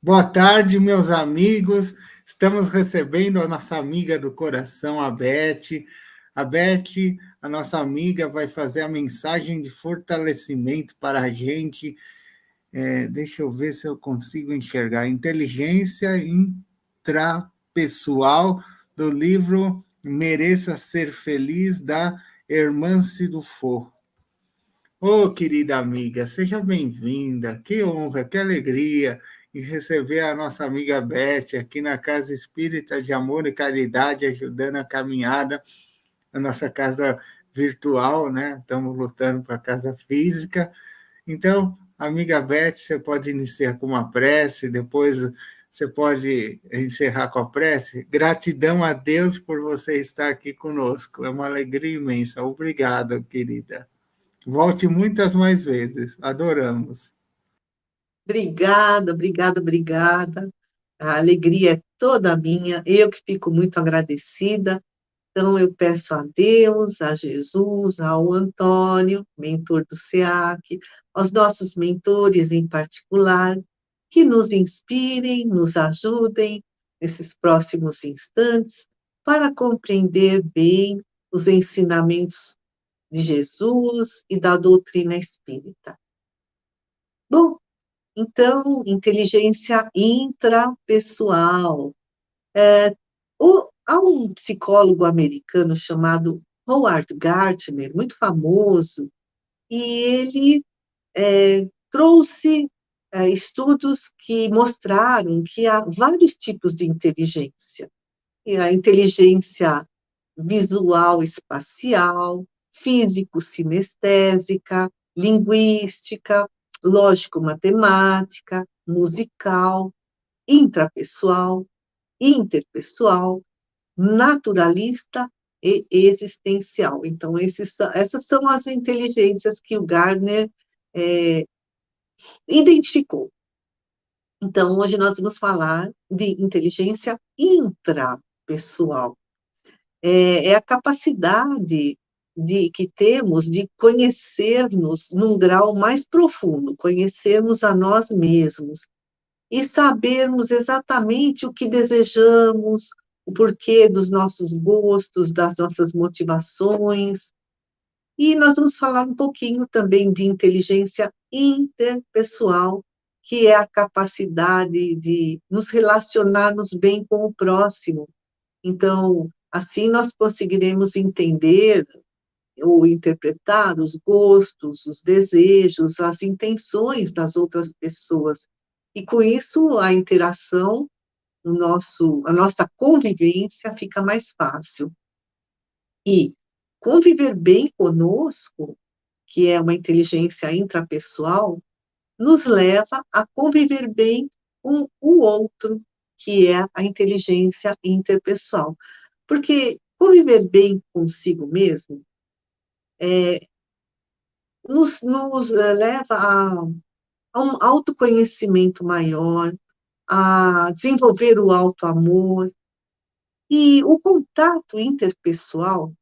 Boa tarde, meus amigos. Estamos recebendo a nossa amiga do coração, a Beth. A Beth, a nossa amiga, vai fazer a mensagem de fortalecimento para a gente. Deixa eu ver se eu consigo enxergar. Inteligência intrapessoal, do livro Mereça Ser Feliz, da Hermance Dufour. Ô, querida amiga, seja bem-vinda. Que honra, que alegria em receber a nossa amiga Beth aqui na Casa Espírita de Amor e Caridade, ajudando a caminhada, a nossa casa virtual, né? Estamos lutando para a casa física. Então, amiga Beth, você pode iniciar com uma prece, depois você pode encerrar com a prece. Gratidão a Deus por você estar aqui conosco. É uma alegria imensa. Obrigada, querida. Volte muitas mais vezes. Adoramos. Obrigada, obrigada, obrigada. A alegria é toda minha, eu que fico muito agradecida. Então, eu peço a Deus, a Jesus, ao Antônio, mentor do SEAC, aos nossos mentores em particular, que nos inspirem, nos ajudem nesses próximos instantes para compreender bem os ensinamentos de Jesus e da doutrina espírita. Bom, então, inteligência intrapessoal. Há um psicólogo americano chamado Howard Gardner, muito famoso, e ele trouxe estudos que mostraram que há vários tipos de inteligência. E a inteligência visual espacial, físico-sinestésica, linguística, lógico-matemática, musical, intrapessoal, interpessoal, naturalista e existencial. Então, essas são as inteligências que o Gardner é, identificou. Então, hoje nós vamos falar de inteligência intrapessoal. É a capacidade que temos de conhecermos num grau mais profundo, conhecermos a nós mesmos e sabermos exatamente o que desejamos, o porquê dos nossos gostos, das nossas motivações. E nós vamos falar um pouquinho também de inteligência interpessoal, que é a capacidade de nos relacionarmos bem com o próximo. Então, assim nós conseguiremos entender ou interpretar os gostos, os desejos, as intenções das outras pessoas. E com isso, a interação, a nossa convivência fica mais fácil. E conviver bem conosco, que é uma inteligência intrapessoal, nos leva a conviver bem com o outro, que é a inteligência interpessoal. Porque conviver bem consigo mesmo nos leva a um autoconhecimento maior, a desenvolver o auto-amor. E o contato interpessoal,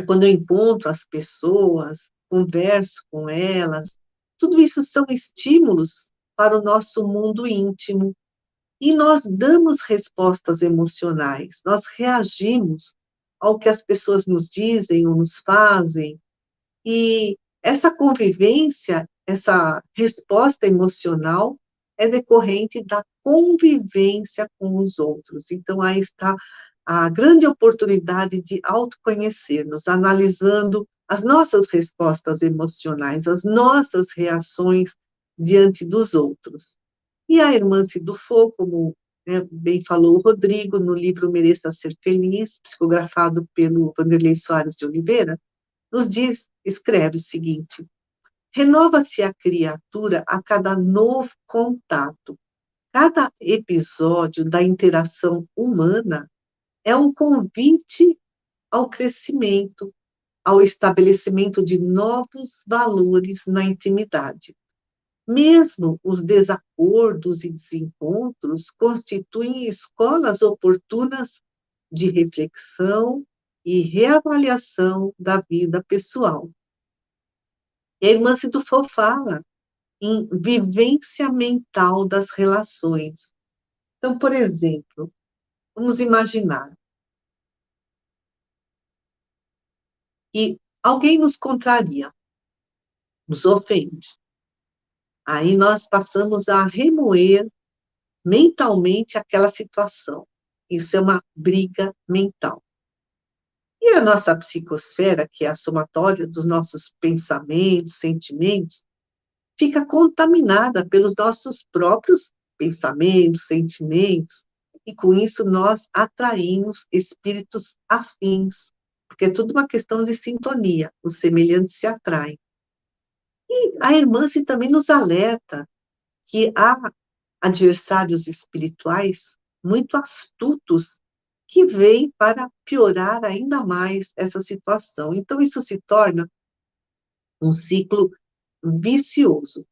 quando eu encontro as pessoas, converso com elas, tudo isso são estímulos para o nosso mundo íntimo. E nós damos respostas emocionais, nós reagimos ao que as pessoas nos dizem ou nos fazem. E essa convivência, essa resposta emocional é decorrente da convivência com os outros. Então, aí está a grande oportunidade de autoconhecer-nos, analisando as nossas respostas emocionais, as nossas reações diante dos outros. E a irmã Cidufo, como bem falou o Rodrigo, no livro Mereça Ser Feliz, psicografado pelo Vanderlei Soares de Oliveira, nos diz, escreve o seguinte: renova-se a criatura a cada novo contato. Cada episódio da interação humana é um convite ao crescimento, ao estabelecimento de novos valores na intimidade. Mesmo os desacordos e desencontros constituem escolas oportunas de reflexão e reavaliação da vida pessoal. E a irmã Cidufo fala em vivência mental das relações. Então, por exemplo, vamos imaginar que alguém nos contraria, nos ofende. Aí nós passamos a remoer mentalmente aquela situação. Isso é uma briga mental. E a nossa psicosfera, que é a somatória dos nossos pensamentos, sentimentos, fica contaminada pelos nossos próprios pensamentos, sentimentos, e com isso nós atraímos espíritos afins, porque é tudo uma questão de sintonia, os semelhantes se atraem. E a irmã também nos alerta que há adversários espirituais muito astutos que vêm para piorar ainda mais essa situação. Então, isso se torna um ciclo vicioso.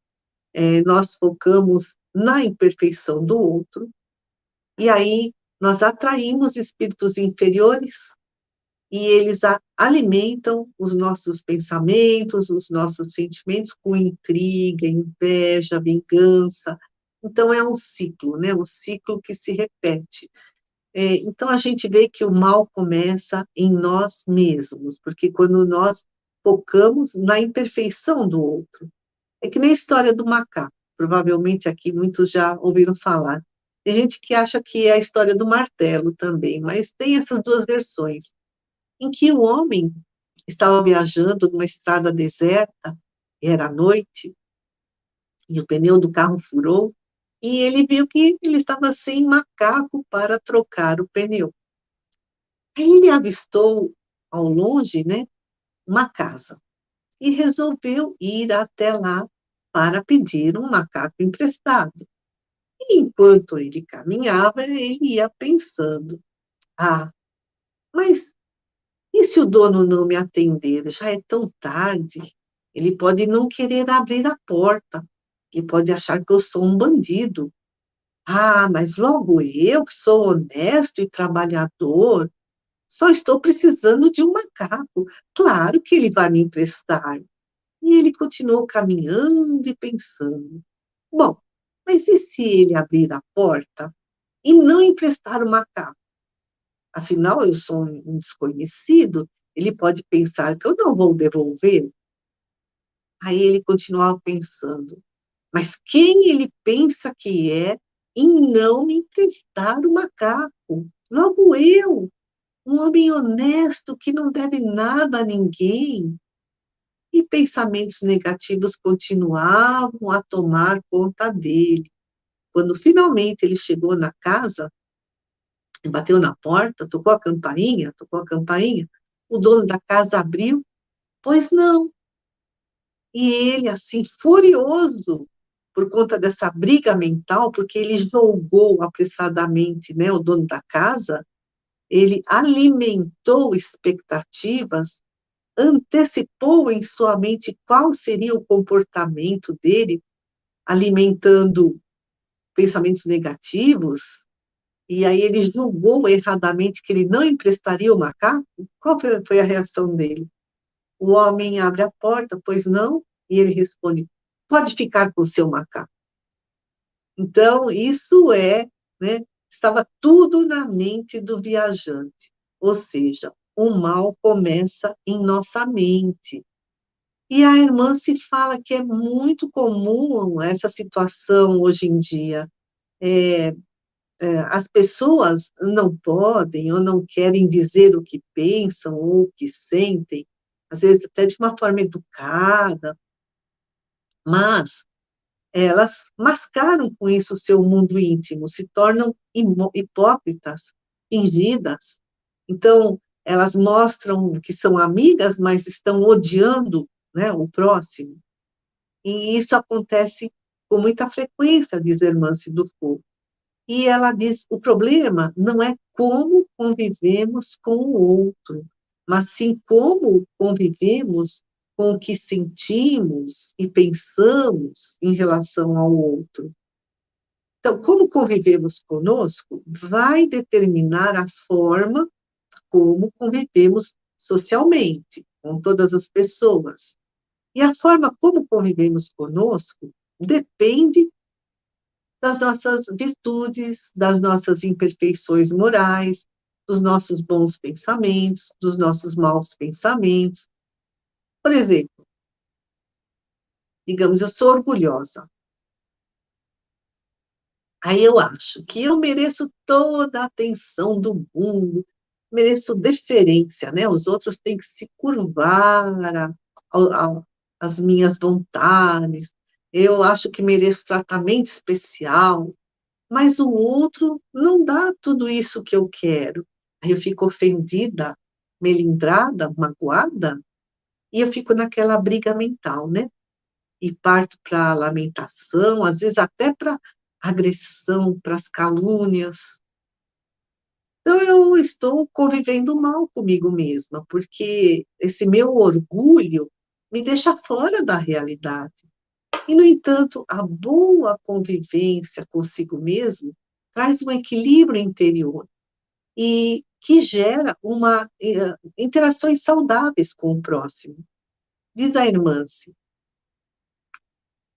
Nós focamos na imperfeição do outro, e aí nós atraímos espíritos inferiores, e eles alimentam os nossos pensamentos, os nossos sentimentos com intriga, inveja, vingança. Então, é um ciclo, né? Um ciclo que se repete. Então, a gente vê que o mal começa em nós mesmos, porque quando nós focamos na imperfeição do outro, é que nem a história do macaco, provavelmente aqui muitos já ouviram falar. Tem gente que acha que é a história do martelo também, mas tem essas duas versões, em que o homem estava viajando numa estrada deserta, era noite, e o pneu do carro furou, e ele viu que ele estava sem macaco para trocar o pneu. Aí ele avistou ao longe, né, uma casa e resolveu ir até lá para pedir um macaco emprestado. E enquanto ele caminhava, ele ia pensando: ah, mas e se o dono não me atender? Já é tão tarde. Ele pode não querer abrir a porta. Ele pode achar que eu sou um bandido. Ah, mas logo eu, que sou honesto e trabalhador, só estou precisando de um macaco. Claro que ele vai me emprestar. E ele continuou caminhando e pensando: bom, mas e se ele abrir a porta e não emprestar o macaco? Afinal, eu sou um desconhecido, ele pode pensar que eu não vou devolver. Aí ele continuava pensando: mas quem ele pensa que é em não me emprestar o macaco? Logo eu, um homem honesto que não deve nada a ninguém. E pensamentos negativos continuavam a tomar conta dele. Quando finalmente ele chegou na casa, bateu na porta, tocou a campainha, o dono da casa abriu, pois não. E ele, assim, furioso por conta dessa briga mental, porque ele julgou apressadamente, né, o dono da casa, ele alimentou expectativas, antecipou em sua mente qual seria o comportamento dele, alimentando pensamentos negativos, e aí ele julgou erradamente que ele não emprestaria o macaco. Qual foi a reação dele? O homem abre a porta, pois não? E ele responde: pode ficar com o seu macaco. Então, isso né, estava tudo na mente do viajante. Ou seja, o mal começa em nossa mente. E a irmã se fala que é muito comum essa situação hoje em dia. As pessoas não podem ou não querem dizer o que pensam ou o que sentem, às vezes até de uma forma educada, mas elas mascaram com isso o seu mundo íntimo, se tornam hipócritas, fingidas. Então, elas mostram que são amigas, mas estão odiando, né, o próximo. E isso acontece com muita frequência, diz a irmã Dufour. E ela diz: o problema não é como convivemos com o outro, mas sim como convivemos com o que sentimos e pensamos em relação ao outro. Então, como convivemos conosco vai determinar a forma como convivemos socialmente, com todas as pessoas. E a forma como convivemos conosco depende das nossas virtudes, das nossas imperfeições morais, dos nossos bons pensamentos, dos nossos maus pensamentos. Por exemplo, digamos, eu sou orgulhosa. Aí eu acho que eu mereço toda a atenção do mundo, mereço deferência, né? Os outros têm que se curvar às minhas vontades. Eu acho que mereço tratamento especial, mas o outro não dá tudo isso que eu quero. Aí eu fico ofendida, melindrada, magoada, e eu fico naquela briga mental, né? E parto para lamentação, às vezes até para agressão, para as calúnias. Então, eu estou convivendo mal comigo mesma, porque esse meu orgulho me deixa fora da realidade. E, no entanto, a boa convivência consigo mesmo traz um equilíbrio interior e que gera interações saudáveis com o próximo. Diz a irmã,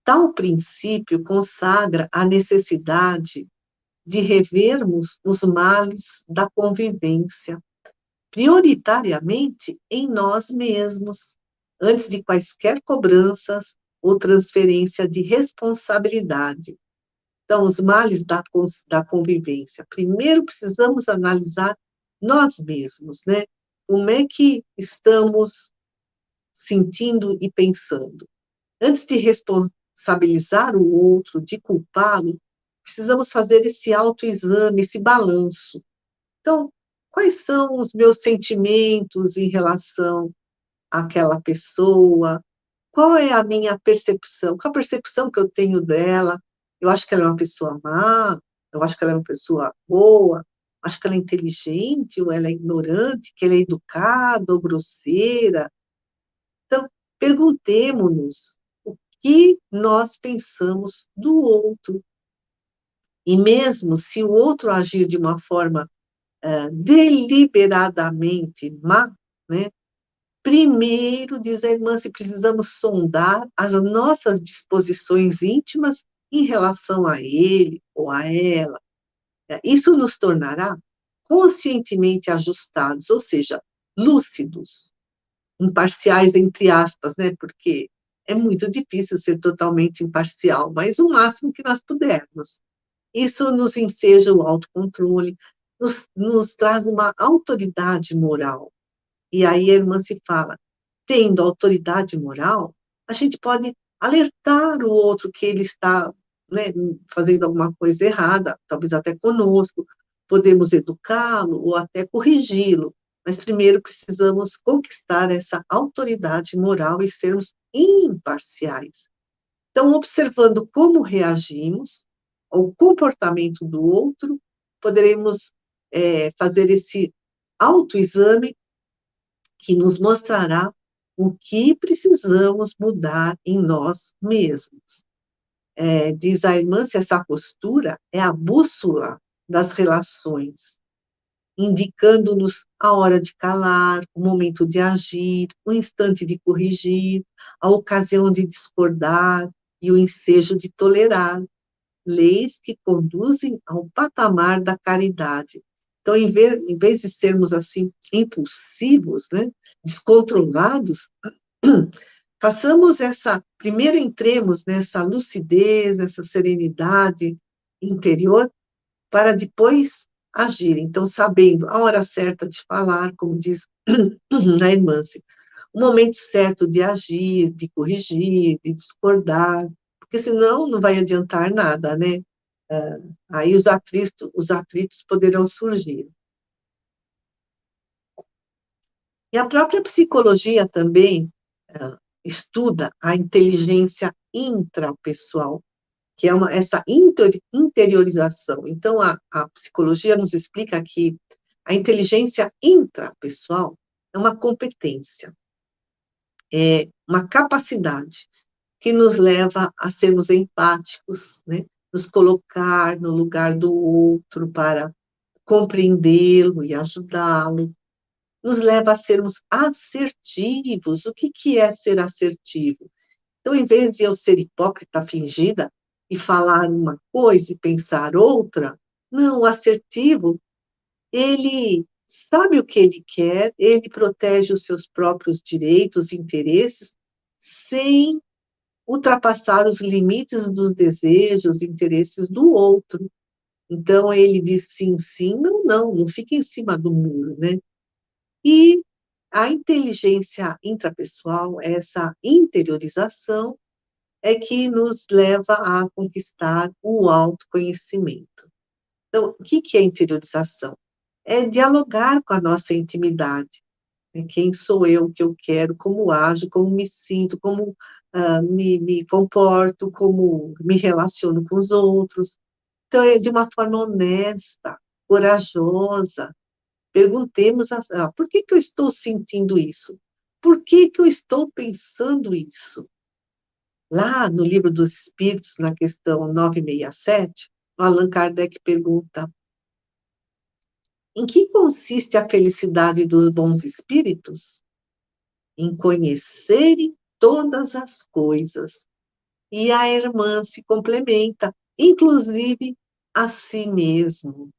tal princípio consagra a necessidade de revermos os males da convivência, prioritariamente em nós mesmos, antes de quaisquer cobranças ou transferência de responsabilidade. Então, os males da convivência. Primeiro precisamos analisar nós mesmos, né? Como é que estamos sentindo e pensando? Antes de responsabilizar o outro, de culpá-lo, precisamos fazer esse autoexame, esse balanço. Então, quais são os meus sentimentos em relação àquela pessoa? Qual é a minha percepção? Qual a percepção que eu tenho dela? Eu acho que ela é uma pessoa má, eu acho que ela é uma pessoa boa, acho que ela é inteligente, ou ela é ignorante, que ela é educada ou grosseira. Então, perguntemo-nos o que nós pensamos do outro. E mesmo se o outro agir de uma forma deliberadamente má, né? Primeiro, diz a irmã, se precisamos sondar as nossas disposições íntimas em relação a ele ou a ela. Isso nos tornará conscientemente ajustados, ou seja, lúcidos, imparciais, entre aspas, né? Porque é muito difícil ser totalmente imparcial, mas o máximo que nós pudermos. Isso nos enseja o autocontrole, nos traz uma autoridade moral. E aí a irmã se fala, tendo autoridade moral, a gente pode alertar o outro que ele está, né, fazendo alguma coisa errada, talvez até conosco, podemos educá-lo ou até corrigi-lo, mas primeiro precisamos conquistar essa autoridade moral e sermos imparciais. Então, observando como reagimos ao comportamento do outro, poderemos fazer esse autoexame que nos mostrará o que precisamos mudar em nós mesmos. Diz a irmã, se essa postura é a bússola das relações, indicando-nos a hora de calar, o momento de agir, o instante de corrigir, a ocasião de discordar e o ensejo de tolerar, leis que conduzem ao patamar da caridade. Então, em vez de sermos assim impulsivos, né, descontrolados, façamos primeiro entremos nessa lucidez, essa serenidade interior, para depois agir. Então, sabendo a hora certa de falar, como diz na irmã, o momento certo de agir, de corrigir, de discordar, porque senão não vai adiantar nada, né? Aí os atritos poderão surgir. E a própria psicologia também estuda a inteligência intrapessoal, que é essa interiorização. Então, a psicologia nos explica que a inteligência intrapessoal é uma competência, é uma capacidade que nos leva a sermos empáticos, né? Nos colocar no lugar do outro para compreendê-lo e ajudá-lo, nos leva a sermos assertivos. O que é ser assertivo? Então, em vez de eu ser hipócrita, fingida, e falar uma coisa e pensar outra, não, o assertivo, ele sabe o que ele quer, ele protege os seus próprios direitos e interesses, sem ultrapassar os limites dos desejos e interesses do outro. Então, ele diz sim, sim, não, não, não fica em cima do muro, né? E a inteligência intrapessoal, essa interiorização, é que nos leva a conquistar o autoconhecimento. Então, o que é interiorização? É dialogar com a nossa intimidade. Né? Quem sou eu, o que eu quero, como ajo, como me sinto, como me comporto, como me relaciono com os outros. Então, é de uma forma honesta, corajosa. Perguntemos, por que que eu estou sentindo isso? Por que que eu estou pensando isso? Lá no Livro dos Espíritos, na questão 967, o Allan Kardec pergunta: em que consiste a felicidade dos bons espíritos? Em conhecerem todas as coisas. E a irmã se complementa, inclusive a si mesmo.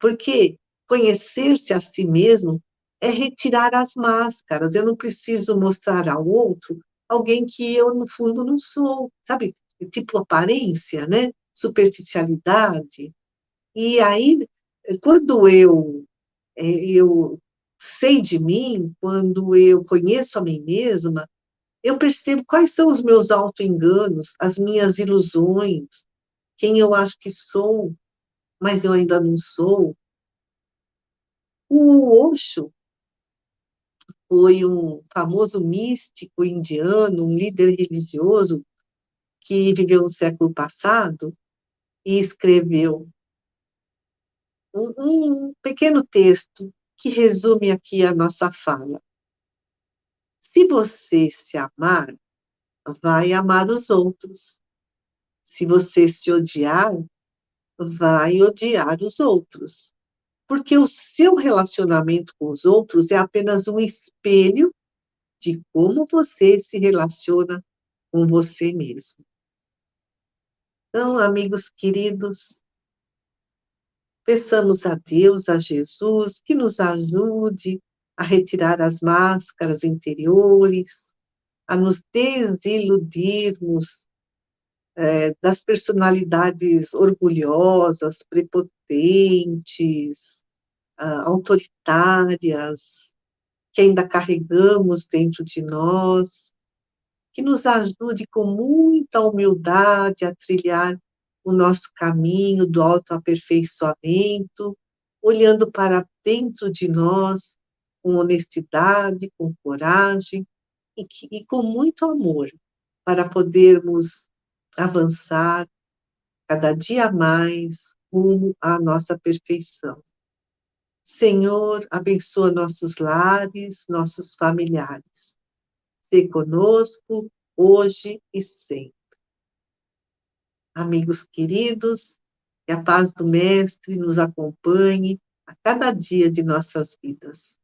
Porque conhecer-se a si mesmo é retirar as máscaras. Eu não preciso mostrar ao outro alguém que eu, no fundo, não sou, sabe? Tipo aparência, né? Superficialidade. E aí, quando eu sei de mim, quando eu conheço a mim mesma, eu percebo quais são os meus auto-enganos, as minhas ilusões, quem eu acho que sou, mas eu ainda não sou. O Osho foi um famoso místico indiano, um líder religioso que viveu no século passado e escreveu um pequeno texto que resume aqui a nossa fala. Se você se amar, vai amar os outros. Se você se odiar, vai odiar os outros. Porque o seu relacionamento com os outros é apenas um espelho de como você se relaciona com você mesmo. Então, amigos queridos, peçamos a Deus, a Jesus, que nos ajude a retirar as máscaras interiores, a nos desiludirmos das personalidades orgulhosas, prepotentes, autoritárias, que ainda carregamos dentro de nós, que nos ajude com muita humildade a trilhar o nosso caminho do autoaperfeiçoamento, olhando para dentro de nós com honestidade, com coragem e com muito amor, para podermos avançar cada dia mais rumo à nossa perfeição. Senhor, abençoa nossos lares, nossos familiares. Se conosco, hoje e sempre. Amigos queridos, que a paz do Mestre nos acompanhe a cada dia de nossas vidas.